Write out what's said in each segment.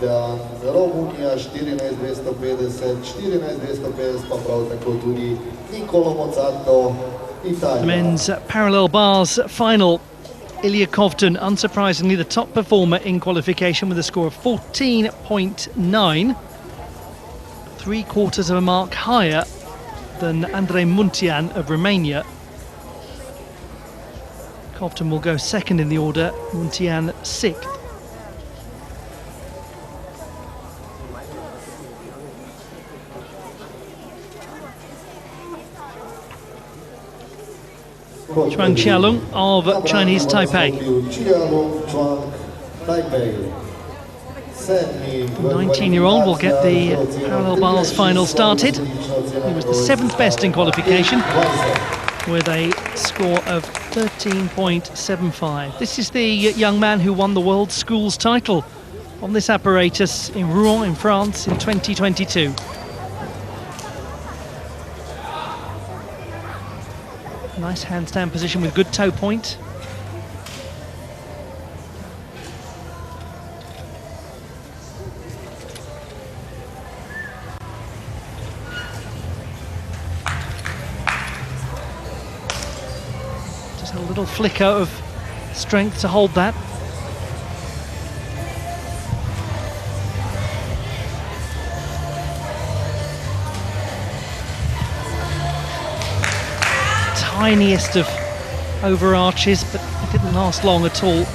Romunija 14.250, 14.250 pa prav tako tudi Nicolo Mozzato, Italia. The men's parallel bars final. Ilya Kovtun, unsurprisingly, the top performer in qualification with a score of 14.9. 3/4 of a mark higher than Andrei Muntean of Romania. Kovtun will go second in the order, Muntean sixth. Zhuang Xiaolong of Chinese Taipei. 19-year-old will get the parallel bars final started. He was the 7th best in qualification with a score of 13.75. This is the young man who won the World Schools title on this apparatus in Rouen in France in 2022. Nice handstand position with good toe point. Just a little flicker of strength to hold that. Tiniest of overarches, but it didn't last long at all.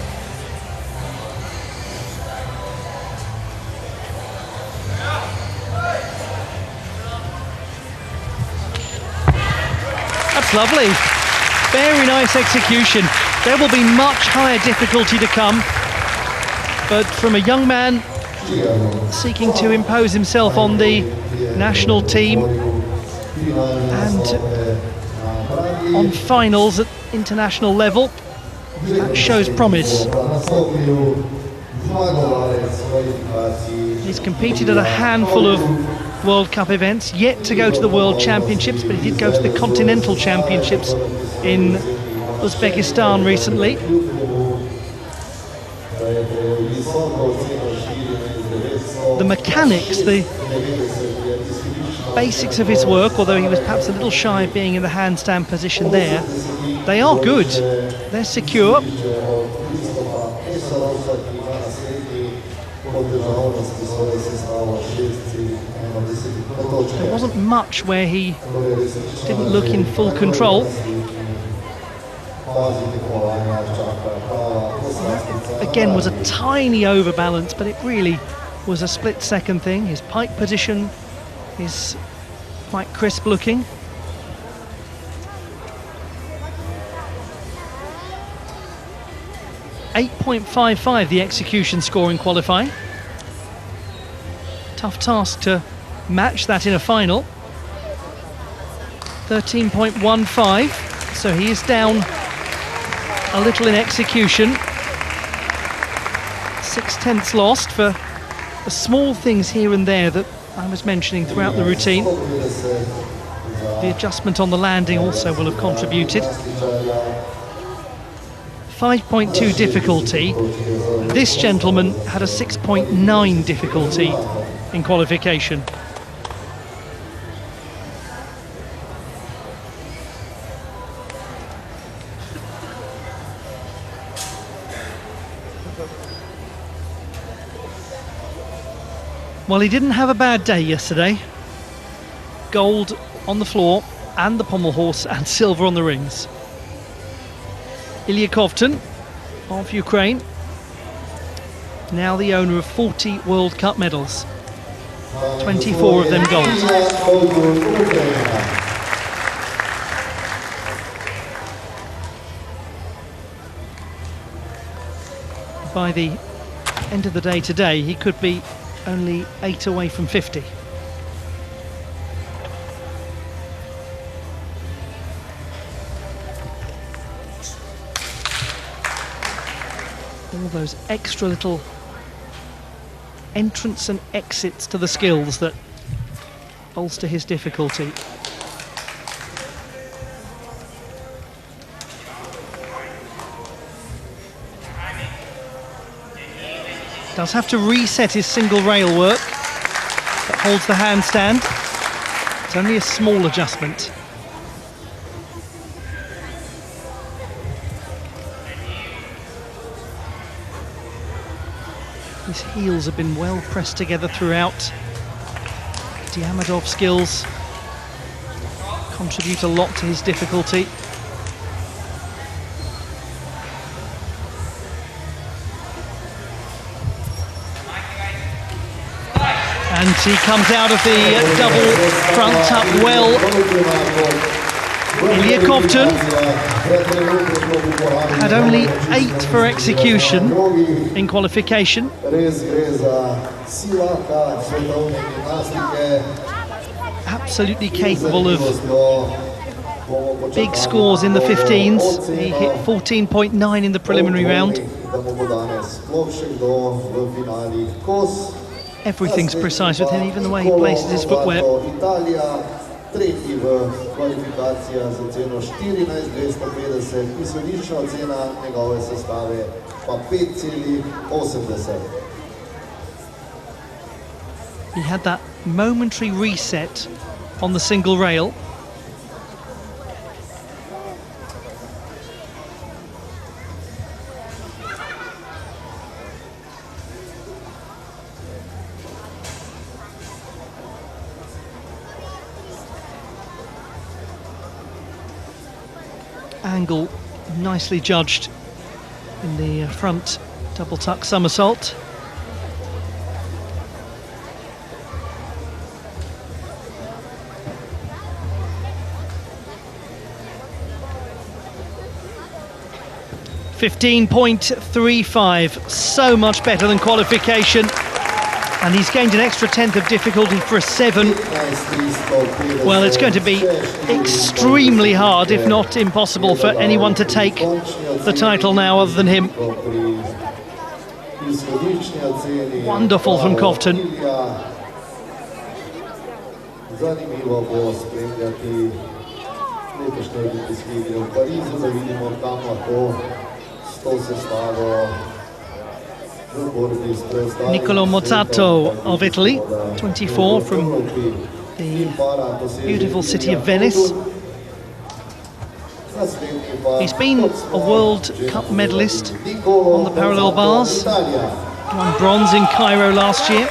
That's lovely. Very nice execution. There will be much higher difficulty to come, but from a young man seeking to impose himself on the national team and on finals at international level, that shows promise. He's competed at a handful of World Cup events, yet to go to the World Championships, but he did go to the Continental Championships in Uzbekistan recently. The mechanics, the basics of his work, although he was perhaps a little shy of being in the handstand position there, they are good, they're secure. There wasn't much where he didn't look in full control. Again, was a tiny overbalance, but it really was a split-second thing. His pike position is quite crisp looking. .55 the execution score in qualifying. Tough task to match that in a final. 13.15, so he is down a little in execution. 6/10 lost for the small things here and there that I was mentioning throughout the routine. The adjustment on the landing also will have contributed. 5.2 difficulty. This gentleman had a 6.9 difficulty in qualification. Well, he didn't have a bad day yesterday. Gold on the floor and the pommel horse, and silver on the rings. Ilya Kovtun of Ukraine, now the owner of 40 World Cup medals, 24 of them gold. By the end of the day today, he could be only 8 away from 50. All those extra little entrance and exits to the skills that bolster his difficulty. Does have to reset his single rail work, but holds the handstand. It's only a small adjustment. His heels have been well pressed together throughout. Diamondov's skills contribute a lot to his difficulty. And he comes out of the double front up well. Ilya Kovtun had only 8 for execution in qualification. Absolutely capable of big scores in the 15s. He hit 14.9 in the preliminary round. Everything's precise with him, even the way he places his footwear. Tretji v kvalifikacijah za ceno 14.250, izhodiščna cena njegove sestave pa 5,80. He had that momentary reset on the single rail. Angle nicely judged in the front double tuck somersault. .35, so much better than qualification, and he's gained an extra 1/10 of difficulty for a 7. Well, it's going to be extremely hard, if not impossible, for anyone to take the title now other than him. Wonderful from Kovtun. Niccolò Mozzato of Italy, 24, from the beautiful city of Venice. He's been a World Cup medalist on the parallel bars, won bronze in Cairo last year.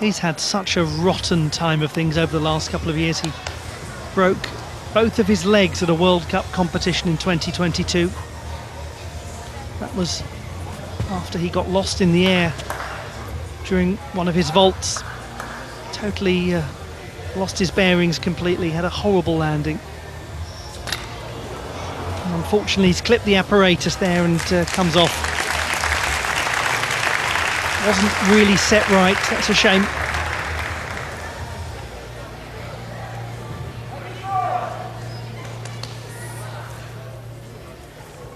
He's had such a rotten time of things over the last couple of years. He broke both of his legs at a World Cup competition in 2022. That was after he got lost in the air during one of his vaults. Totally lost his bearings completely, had a horrible landing. And unfortunately, he's clipped the apparatus there and comes off. Wasn't really set right, that's a shame.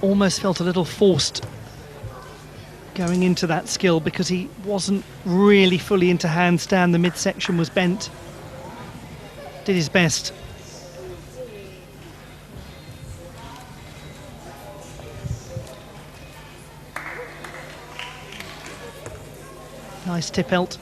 Almost felt a little forced going into that skill because he wasn't really fully into handstand. The midsection was bent. Did his best. Nice tippelt.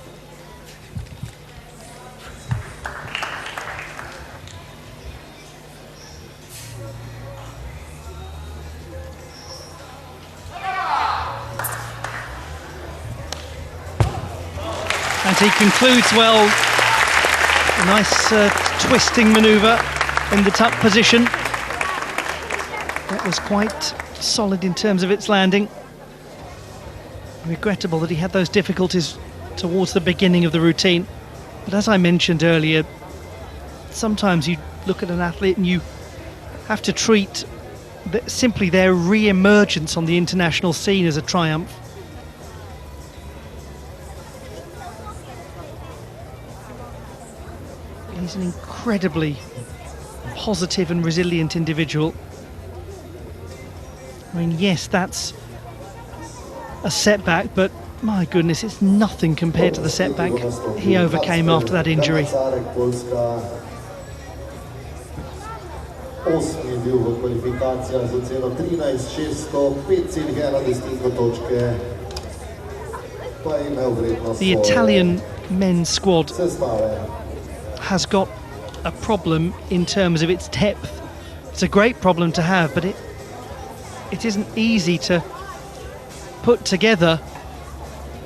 And he concludes well. A nice twisting manoeuvre in the tuck position. That was quite solid in terms of its landing. Regrettable that he had those difficulties towards the beginning of the routine. But as I mentioned earlier, sometimes you look at an athlete and you have to treat simply their re-emergence on the international scene as a triumph. He's an incredibly positive and resilient individual. I mean, yes, that's a setback, but my goodness, it's nothing compared to the setback he overcame after that injury. izgubil v kvalifikacijah z oceno 13.600, 5,1 točke, pa je imel vrednost The Italian men's squad sestave. has got a problem in terms of its depth. It's a great problem to have, but it isn't easy to put together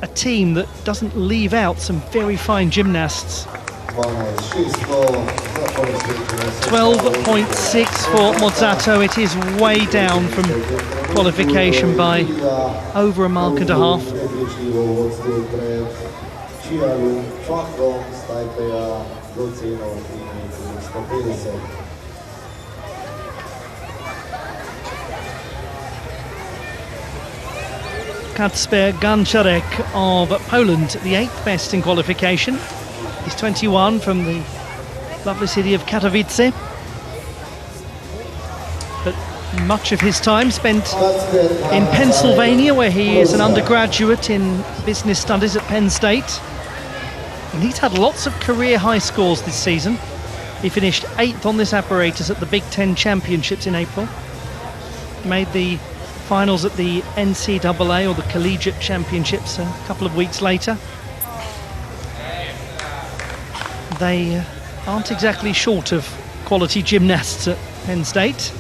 a team that doesn't leave out some very fine gymnasts. 12.6 for Mozzato. It is way down from qualification by over a mark and a half. Kacper Gancharek of Poland, the 8th best in qualification. He's 21 from the lovely city of Katowice. But much of his time spent in Pennsylvania, where he is an undergraduate in business studies at Penn State. And he's had lots of career high scores this season. He finished 8th on this apparatus at the Big Ten Championships in April. Made the finals at the NCAA, or the Collegiate Championships, a couple of weeks later. They aren't exactly short of quality gymnasts at Penn State.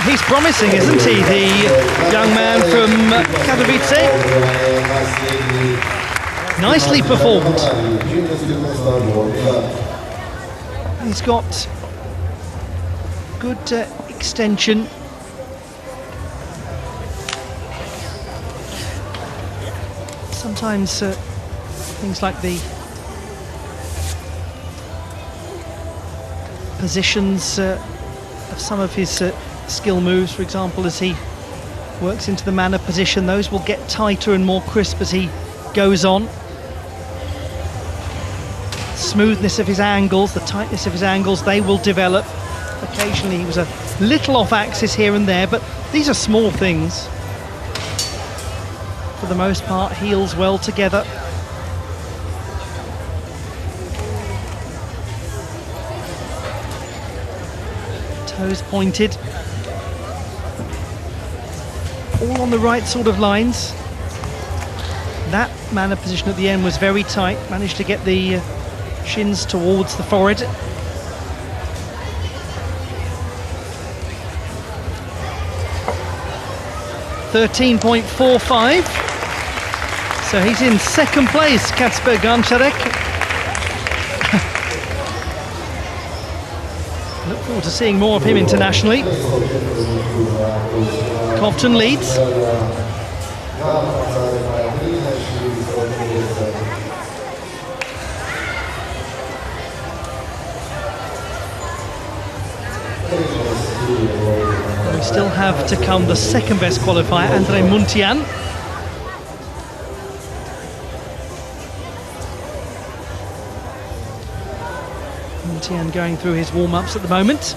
He's promising, isn't he, the young man from Katowice? Nicely performed. He's got good extension. Sometimes things like the positions of some of his skill moves, for example, as he works into the manner position, those will get tighter and more crisp as he goes on. Smoothness of his angles, the tightness of his angles, they will develop. Occasionally he was a little off axis here and there, but these are small things. For the most part, heels well together. Toes pointed. All on the right sort of lines. That manner position at the end was very tight. Managed to get the shins towards the forehead. .45. So he's in second place, Kacper Gancharek. Look forward to seeing more of him internationally. Compton leads. We still have to come the second best qualifier, Andre Muntian. Muntian going through his warm-ups at the moment.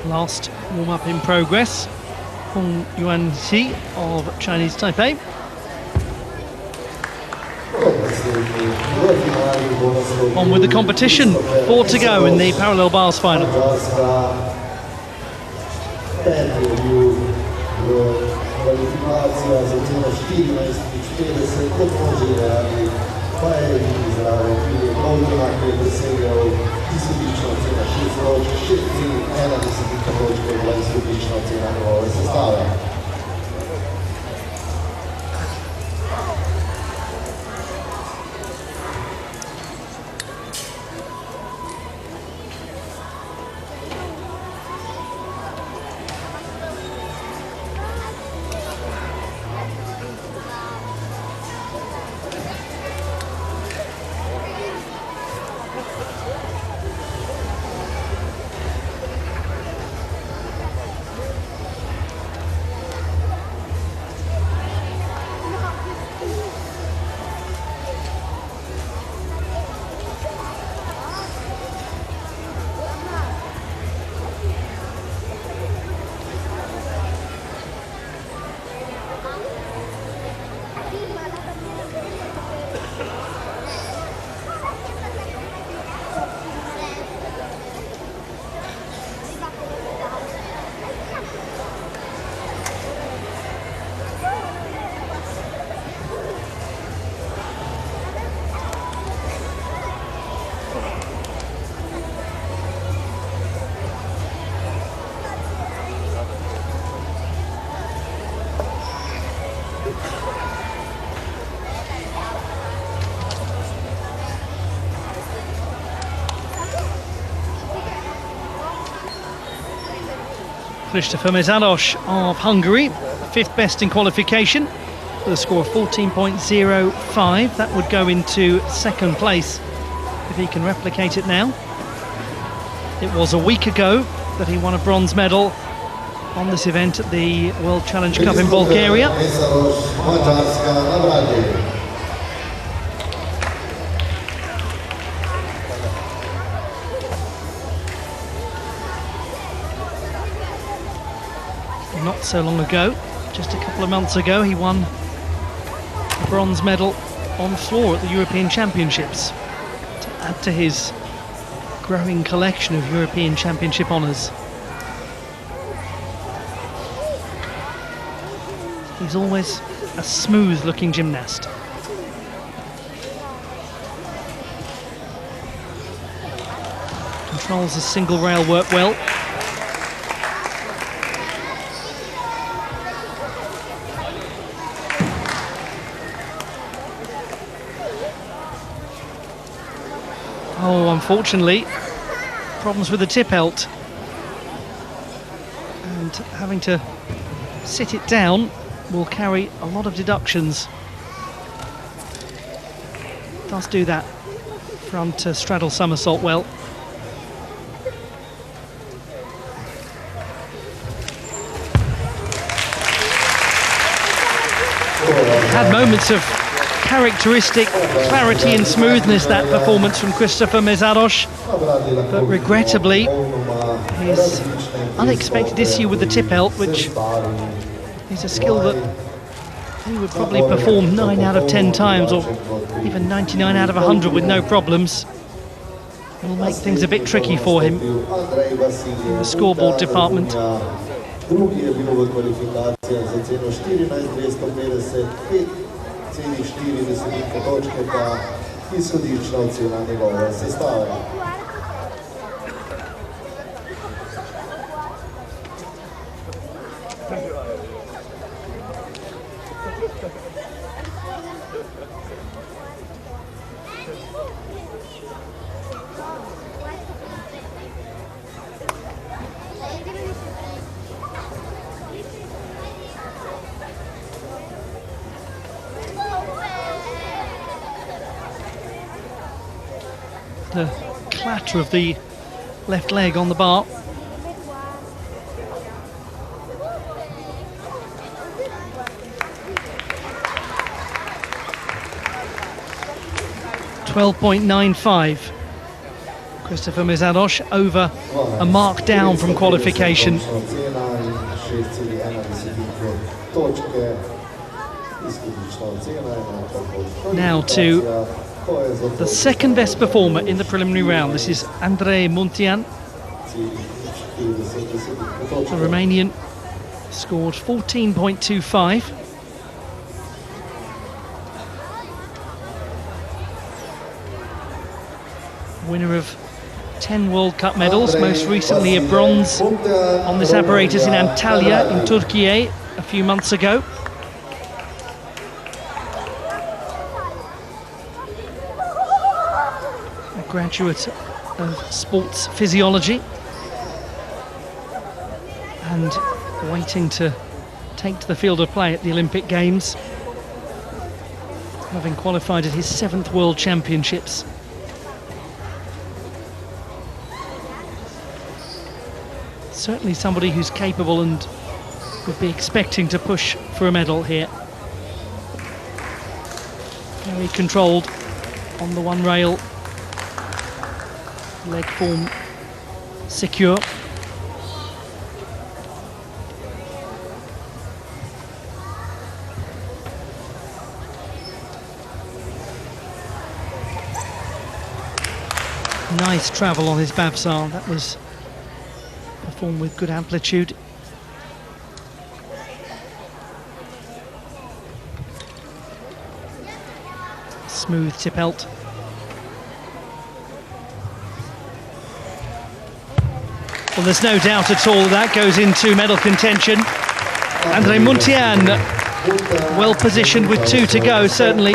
Last warm-up in progress. Hong Yuan-Xi of Chinese Taipei. On with the competition. 4 to go in the parallel bars final. Christopher Mezaros of Hungary, 5th best in qualification, with a score of 14.05. That would go into 2nd place if he can replicate it now. It was a week ago that he won a bronze medal on this event at the World Challenge Cup in Bulgaria. Not so long ago, just a couple of months ago, he won a bronze medal on floor at the European Championships to add to his growing collection of European Championship honours. He's always a smooth-looking gymnast. Controls his single rail work well. Oh, unfortunately, problems with the tip belt. And having to sit it down will carry a lot of deductions. Does do that front straddle somersault well. Had moments of characteristic clarity and smoothness, that performance from Christopher Mezaros, but regrettably his unexpected issue with the tip belt, which is a skill that he would probably perform 9 out of 10 times, or even 99 out of 100 with no problems, will make things a bit tricky for him in the scoreboard department. The clatter of the left leg on the bar. .95. Christopher Mizados over a mark down from qualification. Now to the second best performer in the preliminary round. This is Andrei Muntean. The Romanian scored 14.25. Winner of 10 World Cup medals, most recently a bronze on this apparatus in Antalya in Turkey a few months ago. A graduate of sports physiology and waiting to take to the field of play at the Olympic Games, having qualified at his 7th World Championships. Certainly somebody who's capable and would be expecting to push for a medal here. Very controlled on the one rail, leg form secure. Nice travel on his Babsar, that was performed with good amplitude. Smooth Tippelt. Well, there's no doubt at all that goes into medal contention. Andrei Muntean well positioned with 2 to go, certainly.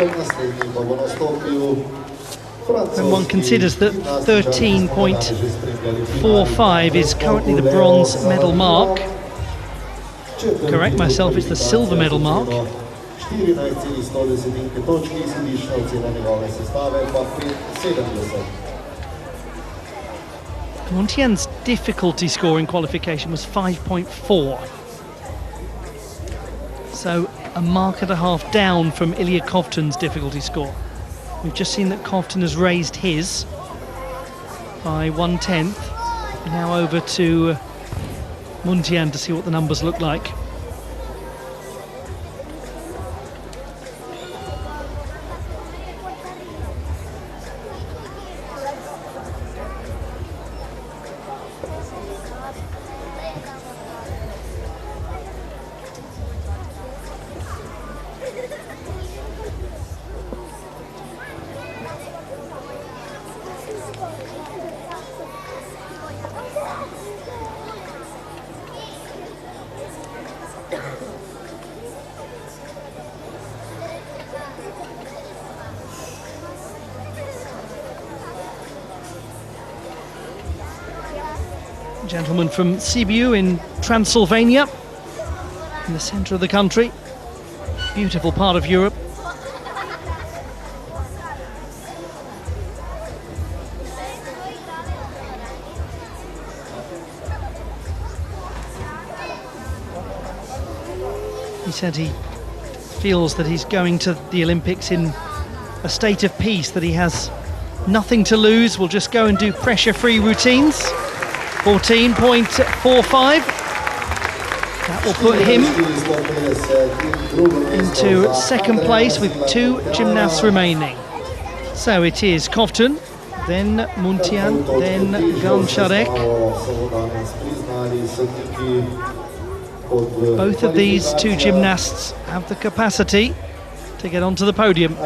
When one considers that 13.45 is currently the bronze medal mark. Correct myself, it's the silver medal mark. Muntean's difficulty score in qualification was 5.4. So a mark and a half down from Ilya Kovtun's difficulty score. We've just seen that Kovtun has raised his by 1/10. Now over to Muntean to see what the numbers look like. Gentleman from Sibiu in Transylvania, in the centre of the country. Beautiful part of Europe. He said he feels that he's going to the Olympics in a state of peace, that he has nothing to lose, will just go and do pressure-free routines. 14.45. That will put him into second place with 2 gymnasts remaining. So it is Kovtun, then Muntean, then Gancharek. Both of these 2 gymnasts have the capacity to get onto the podium.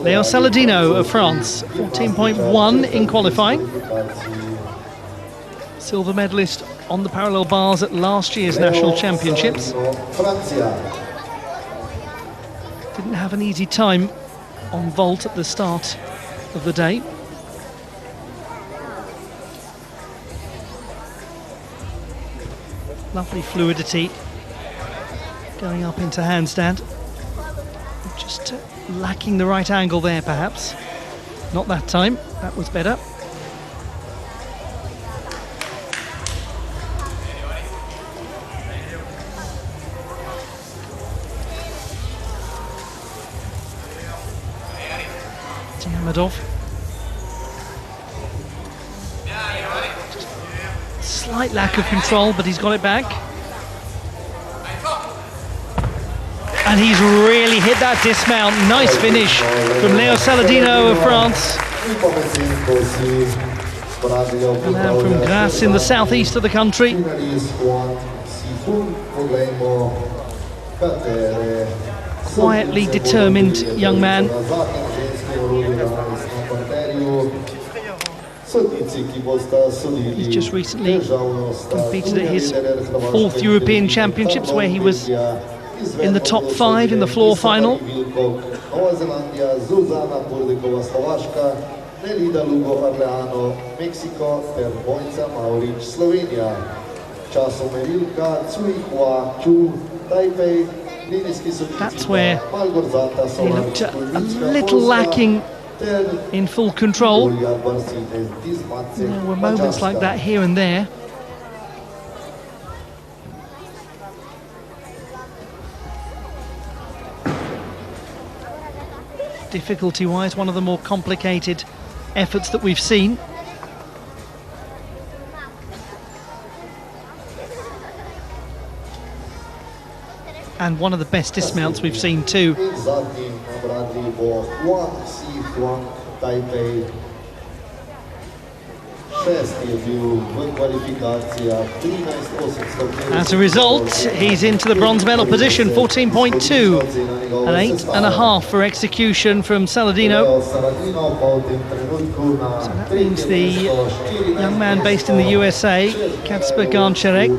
Leo Saladino of France, 14.1 in qualifying. Silver medalist on the parallel bars at last year's national championships. Didn't have an easy time on vault at the start of the day. Lovely fluidity going up into handstand. Just lacking the right angle there, perhaps. Not that time, that was better. Tiamadov Slight lack of control, but he's got it back. And he's really hit that dismount. Nice finish from Leo Saladino of France. A man from Grasse in the southeast of the country. Quietly determined young man. He's just recently competed at his 4th European Championships, where he was in the top 5 in the floor final. That's where he looked a little lacking in full control. There were moments like that here and there. Difficulty-wise, one of the more complicated efforts that we've seen. And one of the best dismounts we've seen too. As a result, he's into the bronze medal position, 14.2, an 8.5 for execution from Saladino. So that means the young man based in the USA, Kacper Garnczarek,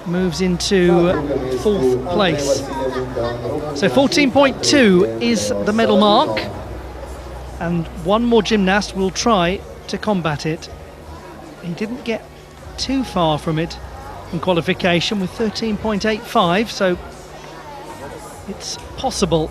moves into 4th place. So 14.2 is the medal mark, and one more gymnast will try to combat it. He didn't get too far from it in qualification with 13.85, so it's possible.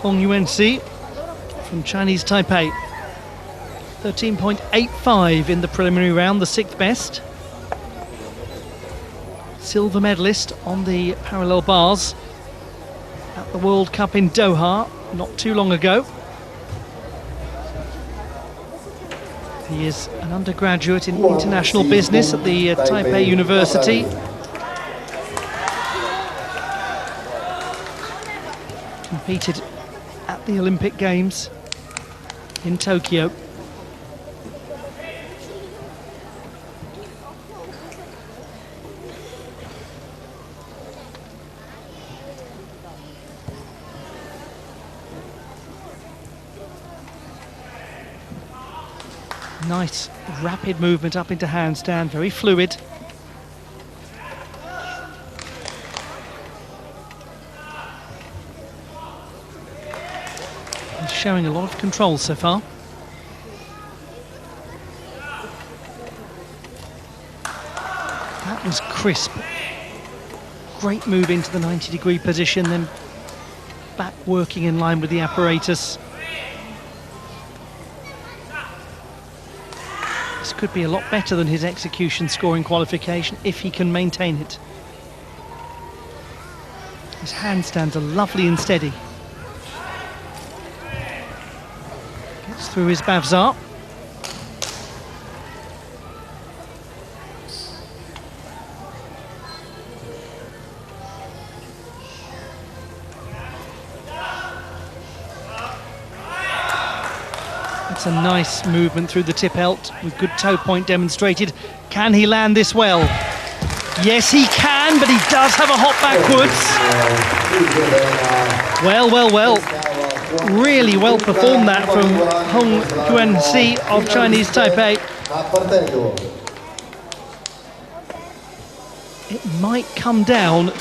Hong Yuan-si from Chinese Taipei. 13.85 in the preliminary round, the 6th best. Silver medalist on the parallel bars at the World Cup in Doha not too long ago. He is an undergraduate in international business at the Taipei University. Competed at the Olympic Games in Tokyo. Nice rapid movement up into handstand, very fluid. He's showing a lot of control so far. That was crisp. Great move into the 90-degree position, then back working in line with the apparatus. This could be a lot better than his execution score in qualification if he can maintain it. His handstands are lovely and steady. Gets through his Bavzar. It's a nice movement through the tip-elt with good toe point demonstrated. Can he land this well? Yes, he can, but he does have a hop backwards. Well. Really well performed that from Hong Yuan-si of Chinese Taipei. It might come down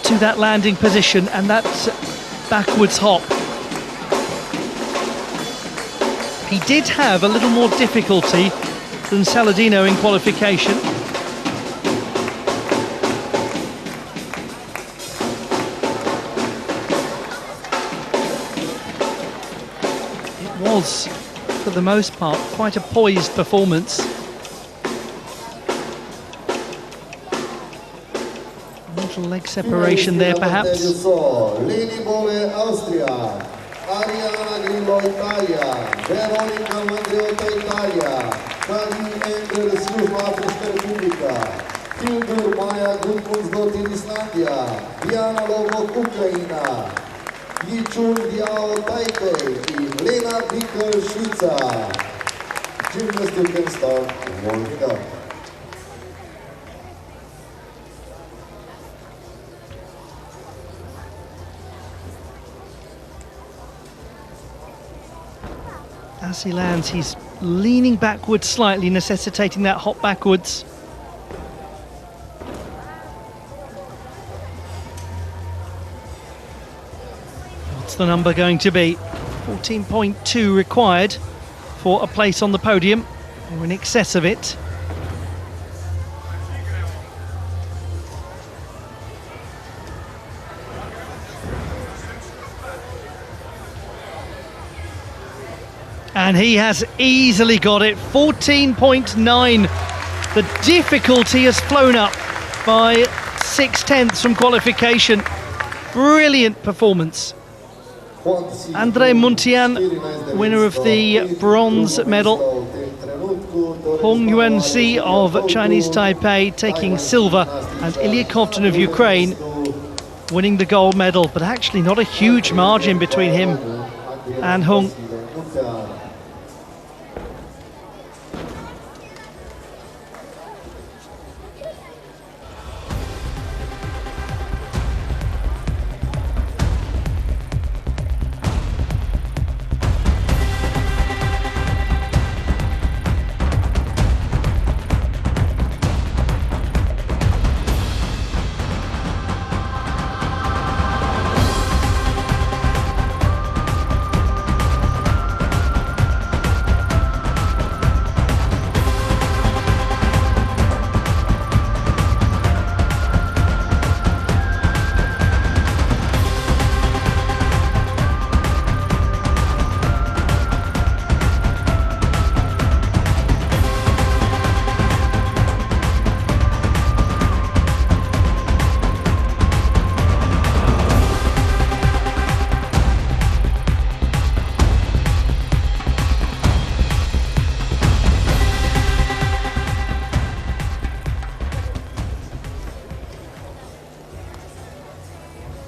to that landing position and that backwards hop. He did have a little more difficulty than Saladino in qualification. It was, for the most part, quite a poised performance. A little leg separation there, perhaps. Leni Bove, Austria. Ariana Grillo, Italia. Veronica Mandreotta, Italia. Kali Engel, Služnoafrička Republika. Hildur Maja Gudmundsdottir, Islandia. Diana Lovok, Ukrajina. Yichun Diao, Taipei. I Lena Dickel, Švica. Gymnast, you can start warming up. As he lands, he's leaning backwards slightly, necessitating that hop backwards. What's the number going to be? 14.2 required for a place on the podium, or in excess of it. And he has easily got it, 14.9. The difficulty has flown up by 6/10 from qualification. Brilliant performance. Andre Muntian, winner of the bronze medal. Hong Yuan-si of Chinese Taipei taking silver, and Ilya Kovtun of Ukraine winning the gold medal, but actually not a huge margin between him and Hong.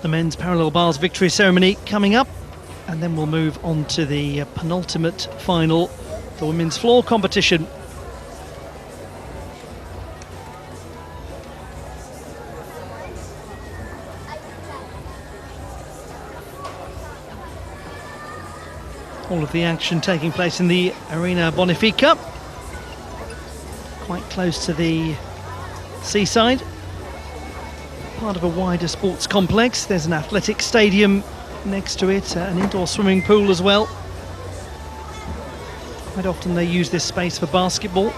The men's parallel bars victory ceremony coming up, and then we'll move on to the penultimate final, the women's floor competition. All of the action taking place in the Arena Bonifica, quite close to the seaside. Part of a wider sports complex. There's an athletic stadium next to it, an indoor swimming pool as well. Quite often they use this space for basketball.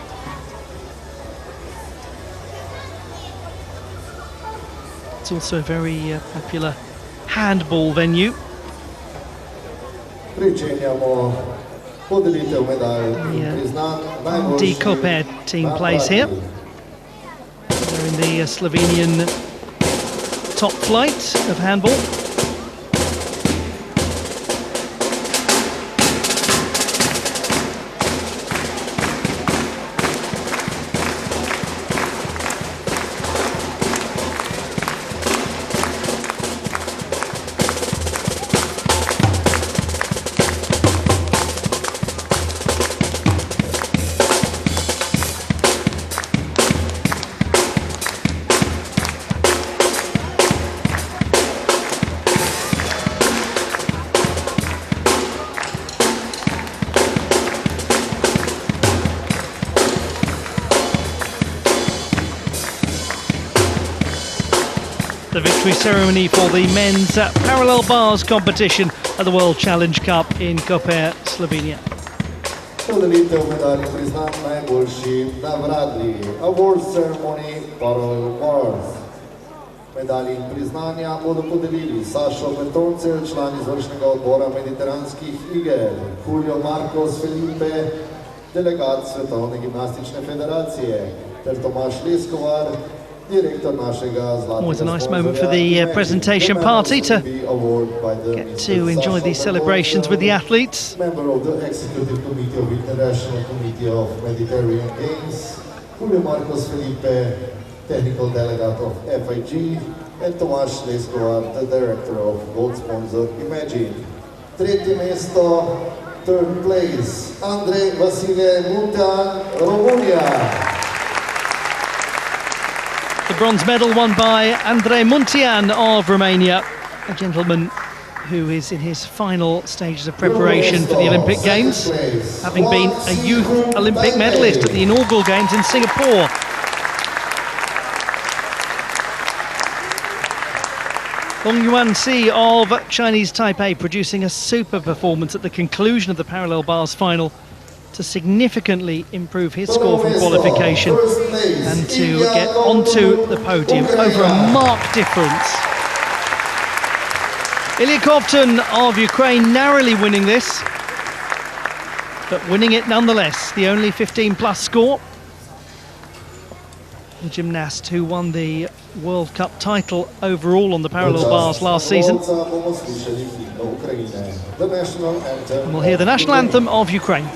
It's also a very popular handball venue. The Koper team plays here. They're in the Slovenian top flight of handball. The victory ceremony for the men's parallel bars competition at the World Challenge Cup in Koper, Slovenia. Podelitev medalj priznat najboljši nagradni award ceremony parallel bars. Medalje in priznanja bodo podelili Sašo Bertoncelj, član izvršnega odbora Mediteranskih iger, Julio Marcos Felipe, delegat Svetovne gimnastične federacije, ter Tomaš Leskovar, direktor našega zlatega Always a nice moment for the presentation party to get to enjoy these celebrations with the athletes. Member of the Executive Committee of International Committee of Mediterranean Games, Julio Marcos Felipe, technical delegate of FIG, and Tomaš Leskovar, the director of gold sponsor Imagine. Tretje mesto, third place, Andrei Vasile Muntean, Romania. The bronze medal won by Andrei Muntean of Romania, a gentleman who is in his final stages of preparation for the Olympic Games, having been a youth Olympic medalist at the inaugural Games in Singapore. Long Yuan-Si of Chinese Taipei producing a super performance at the conclusion of the parallel bars final to significantly improve his score from qualification and to get onto the podium over a marked difference. Ilya Kovtun of Ukraine narrowly winning this, but winning it nonetheless, the only 15-plus score. The gymnast who won the World Cup title overall on the parallel bars last season. And we'll hear the national anthem of Ukraine.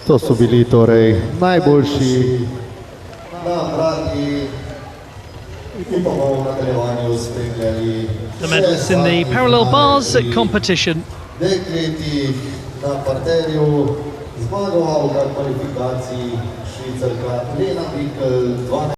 To so bili torej najboljši nabrati in bomo v nadaljevanju spremljali The medalists in the parallel bars competition. Dekleti na parterju, zmagovalka kvalifikacij Švicarka Lena Bikl, 12.